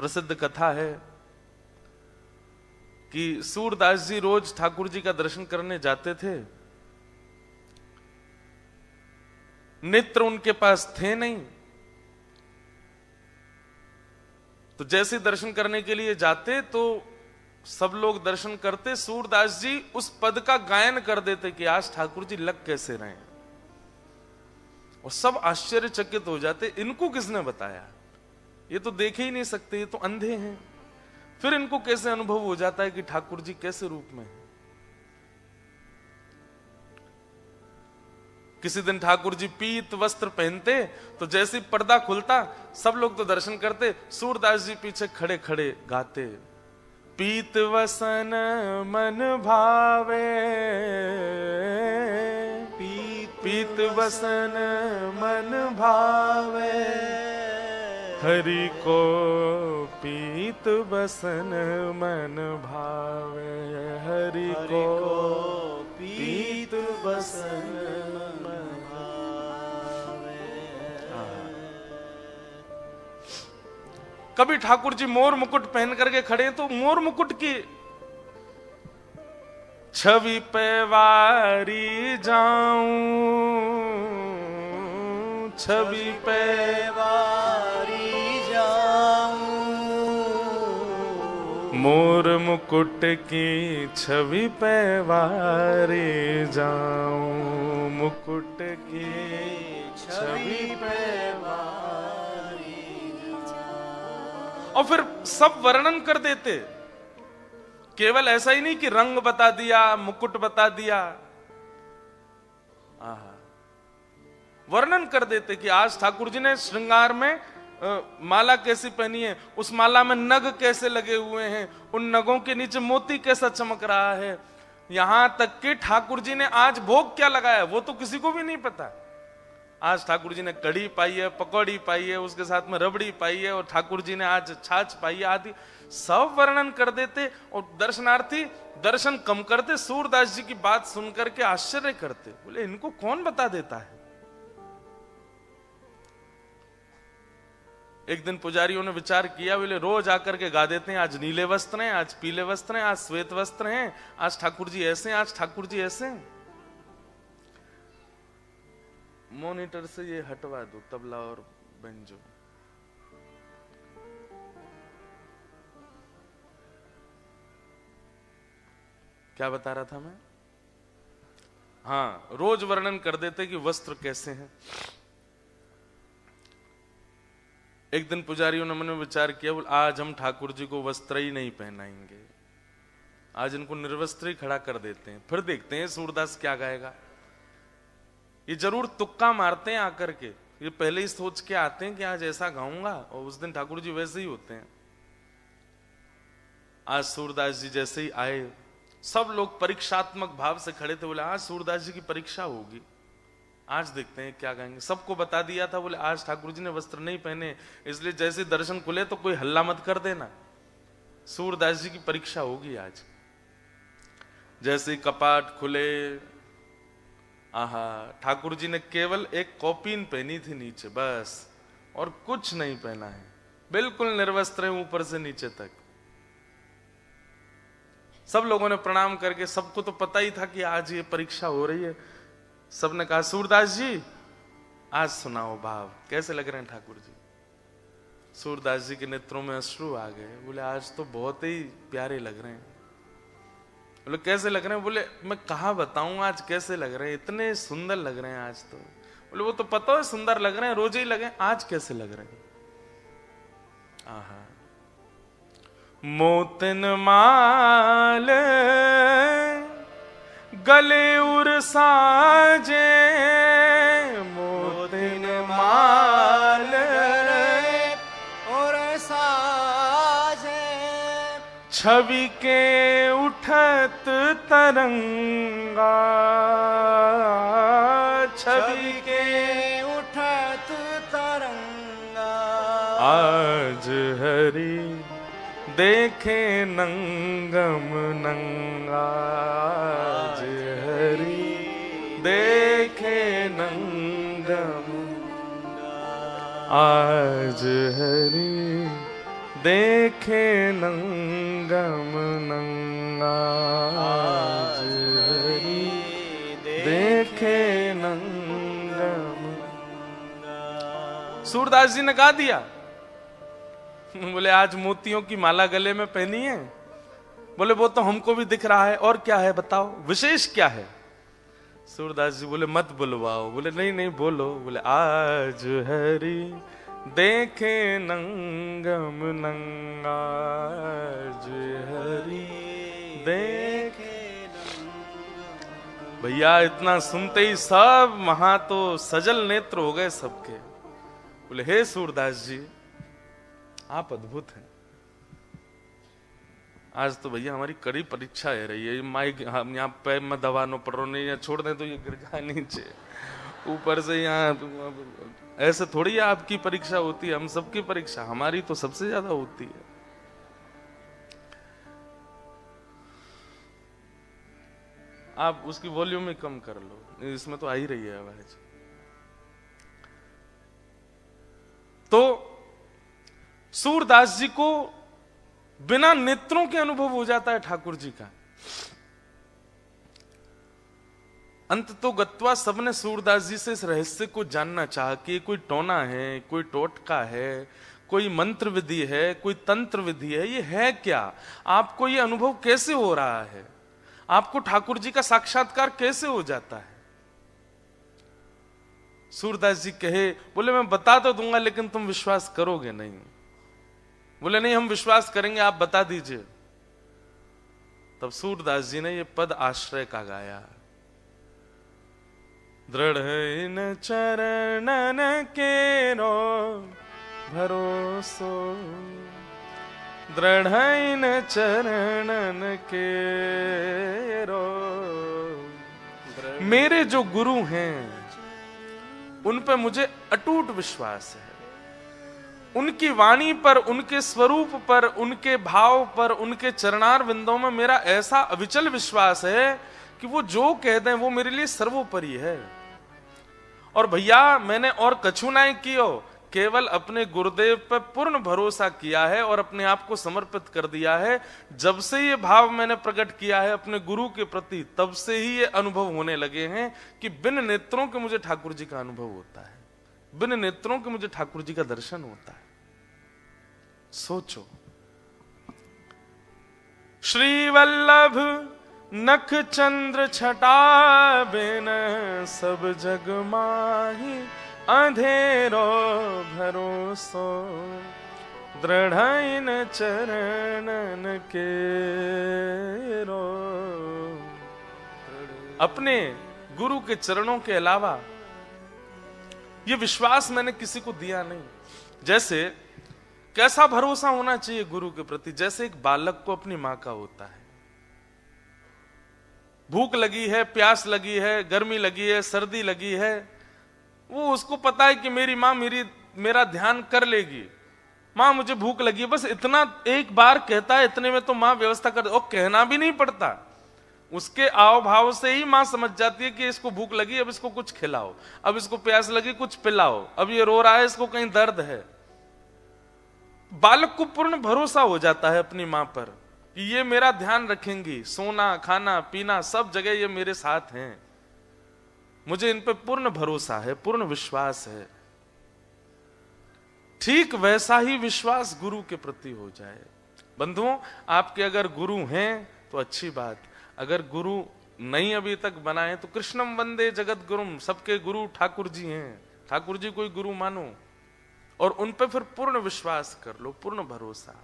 प्रसिद्ध कथा है कि सूरदास जी रोज ठाकुर जी का दर्शन करने जाते थे। नेत्र उनके पास थे नहीं, तो जैसे दर्शन करने के लिए जाते तो सब लोग दर्शन करते, सूरदास जी उस पद का गायन कर देते कि आज ठाकुर जी लग कैसे रहे हैं, और सब आश्चर्यचकित हो जाते, इनको किसने बताया, ये तो देखे ही नहीं सकते, ये तो अंधे हैं। फिर इनको कैसे अनुभव हो जाता है कि ठाकुर जी कैसे रूप में है। किसी दिन ठाकुर जी पीत वस्त्र पहनते, तो जैसे पर्दा खुलता सब लोग तो दर्शन करते, सूरदास जी पीछे खड़े खड़े गाते, पीत वसन मन भावे, पीत वसन मन भावे, हरि को पीत वसन मन भावे, हरि को पीत वसन मन भावे। कभी ठाकुर जी मोर मुकुट पहन करके खड़े तो मोर मुकुट की छवि पे वारी जाऊं, छवि पे वारी जाऊं, मोर मुकुट की छवि पे वारी जाऊं, मुकुट की छवि पे वारी जाऊं। और फिर सब वर्णन कर देते, केवल ऐसा ही नहीं कि रंग बता दिया, मुकुट बता दिया, वर्णन कर देते कि आज ठाकुर जी ने श्रृंगार में माला कैसी पहनी है, उस माला में नग कैसे लगे हुए हैं, उन नगों के नीचे मोती कैसा चमक रहा है, यहां तक कि ठाकुर जी ने आज भोग क्या लगाया वो तो किसी को भी नहीं पता। आज ठाकुर जी ने कढ़ी पाई है, पकौड़ी पाई है, उसके साथ में रबड़ी पाई है, और ठाकुर जी ने आज छाछ पाई है, आदि सब वर्णन कर देते। और दर्शनार्थी दर्शन कम करते, सूरदास जी की बात सुनकर के आश्चर्य करते, बोले इनको कौन बता देता है। एक दिन पुजारियों ने विचार किया, बोले रोज आकर के गा देते हैं, आज नीले वस्त्र हैं, आज पीले वस्त्र हैं, आज श्वेत वस्त्र हैं, आज ठाकुर जी ऐसे हैं, आज ठाकुर जी ऐसे हैं। मॉनिटर से ये हटवा दो, तबला और बेंजो। क्या बता रहा था मैं? हाँ, रोज वर्णन कर देते कि वस्त्र कैसे हैं। एक दिन पुजारियों ने मन में विचार किया, बोल आज हम ठाकुर जी को वस्त्र ही नहीं पहनाएंगे, आज इनको निर्वस्त्र ही खड़ा कर देते हैं, फिर देखते हैं सूरदास क्या गाएगा। ये जरूर तुक्का मारते हैं आकर के, ये पहले ही सोच के आते हैं कि आज ऐसा गाऊंगा, और उस दिन ठाकुर जी वैसे ही होते हैं। आज सूरदास जी जैसे ही आए, सब लोग परीक्षात्मक भाव से खड़े थे, बोले आज सूरदास जी की परीक्षा होगी, आज देखते हैं क्या गाएंगे। सबको बता दिया था, बोले आज ठाकुर जी ने वस्त्र नहीं पहने, इसलिए जैसे दर्शन खुले तो कोई हल्ला मत कर देना, सूरदास जी की परीक्षा होगी आज। जैसे कपाट खुले, आहा, ठाकुर जी ने केवल एक कॉपीन पहनी थी नीचे बस, और कुछ नहीं पहना है, बिल्कुल निर्वस्त्र है ऊपर से नीचे तक। सब लोगों ने प्रणाम करके, सबको तो पता ही था कि आज ये परीक्षा हो रही है, सबने कहा सूरदास जी आज सुनाओ भाव, कैसे लग रहे हैं ठाकुर जी। सूरदास जी के नेत्रों में अश्रु आ गए, बोले आज तो बहुत ही प्यारे लग रहे हैं। बोले कैसे लग रहे हैं? बोले मैं कहाँ बताऊं आज कैसे लग रहे हैं, इतने सुंदर लग रहे हैं आज तो। बोले वो तो पता है सुंदर लग रहे हैं, रोज ही लगे, आज कैसे लग रहे हैं? आहा, मोतिन माल गले उर साजे, मोतिन माल और साजे, छवि के उठत तरंगा, छवि के उठत तरंगा, आज हरि देखे नंगम नंगा, आज हरि देखे नंगम, आज हरि देखे नंगम नंगा हरि, देखे नंगम। सूरदास जी ने गा दिया। बोले आज मोतियों की माला गले में पहनी है। बोले वो तो हमको भी दिख रहा है, और क्या है बताओ, विशेष क्या है? सूरदास जी बोले मत बुलवाओ। बोले नहीं नहीं बोलो। बोले आज हरि देखे नंगम नंगा, आज हरि देखे। भैया इतना सुनते ही सब वहां तो सजल नेत्र हो गए सबके। बोले हे सूरदास जी आप अद्भुत हैं। आज तो भैया हमारी कड़ी परीक्षा है रही है। माइक हम यहाँ पैर में दबानो पड़ रहा, नहीं छोड़ दें तो ये गिर जाए नीचे, ऊपर से यहाँ ऐसे थोड़ी आपकी परीक्षा होती है, हम सबकी परीक्षा, हमारी तो सबसे ज्यादा होती है। आप उसकी वॉल्यूम में कम कर लो, इसमें तो आ ही रही है आवाज। तो सूरदास जी को बिना नेत्रों के अनुभव हो जाता है ठाकुर जी का। अंत तो गत्वा सबने सूरदास जी से इस रहस्य को जानना चाहा कि कोई टोना है, कोई टोटका है, कोई मंत्र विधि है, कोई तंत्र विधि है, ये है क्या? आपको ये अनुभव कैसे हो रहा है? आपको ठाकुर जी का साक्षात्कार कैसे हो जाता है? सूरदास जी कहे, बोले मैं बता तो दूंगा लेकिन तुम विश्वास करोगे नहीं। बोले नहीं हम विश्वास करेंगे, आप बता दीजिए। तब सूरदास जी ने ये पद आश्रय का गाया। दृढ़ इन चरणन केरो भरोसो, दृढ़ इन चरणन केरो। मेरे जो गुरु हैं उन पे मुझे अटूट विश्वास है। उनकी वाणी पर, उनके स्वरूप पर, उनके भाव पर, उनके चरणार विंदों में मेरा ऐसा अविचल विश्वास है कि वो जो कह दें वो मेरे लिए सर्वोपरि है। और भैया मैंने और कछु नहीं कियो, केवल अपने गुरुदेव पर पूर्ण भरोसा किया है और अपने आप को समर्पित कर दिया है। जब से ये भाव मैंने प्रकट किया है अपने गुरु के प्रति, तब से ही ये अनुभव होने लगे हैं कि बिन नेत्रों के मुझे ठाकुर जी का अनुभव होता है, बिन नेत्रों के मुझे ठाकुर जी का दर्शन होता है। सोचो, श्री वल्लभ नख चंद्र छटा बिन सब जग माही, अंधेरो भरोसो दृढ़ इन चरणन केरो। अपने गुरु के चरणों के अलावा ये विश्वास मैंने किसी को दिया नहीं। जैसे कैसा भरोसा होना चाहिए गुरु के प्रति? जैसे एक बालक को अपनी मां का होता है। भूख लगी है, प्यास लगी है, गर्मी लगी है, सर्दी लगी है, वो उसको पता है कि मेरी मां मेरा ध्यान कर लेगी। मां मुझे भूख लगी है, बस इतना एक बार कहता है, इतने में तो मां व्यवस्था कर, और कहना भी नहीं पड़ता। उसके आव भाव से ही मां समझ जाती है कि इसको भूख लगी, अब इसको कुछ खिलाओ, अब इसको प्यास लगी कुछ पिलाओ, अब ये रो रहा है इसको कहीं दर्द है। बालक को पूर्ण भरोसा हो जाता है अपनी मां पर कि ये मेरा ध्यान रखेंगी, सोना खाना पीना सब जगह ये मेरे साथ हैं, मुझे इन पे पूर्ण भरोसा है, पूर्ण विश्वास है। ठीक वैसा ही विश्वास गुरु के प्रति हो जाए। बंधुओं, आपके अगर गुरु हैं तो अच्छी बात, अगर गुरु नहीं अभी तक बनाए तो कृष्णम वंदे जगत गुरुम, सबके गुरु ठाकुर जी हैं, ठाकुर जी कोई गुरु मानो और उन पे फिर पूर्ण विश्वास कर लो, पूर्ण भरोसा।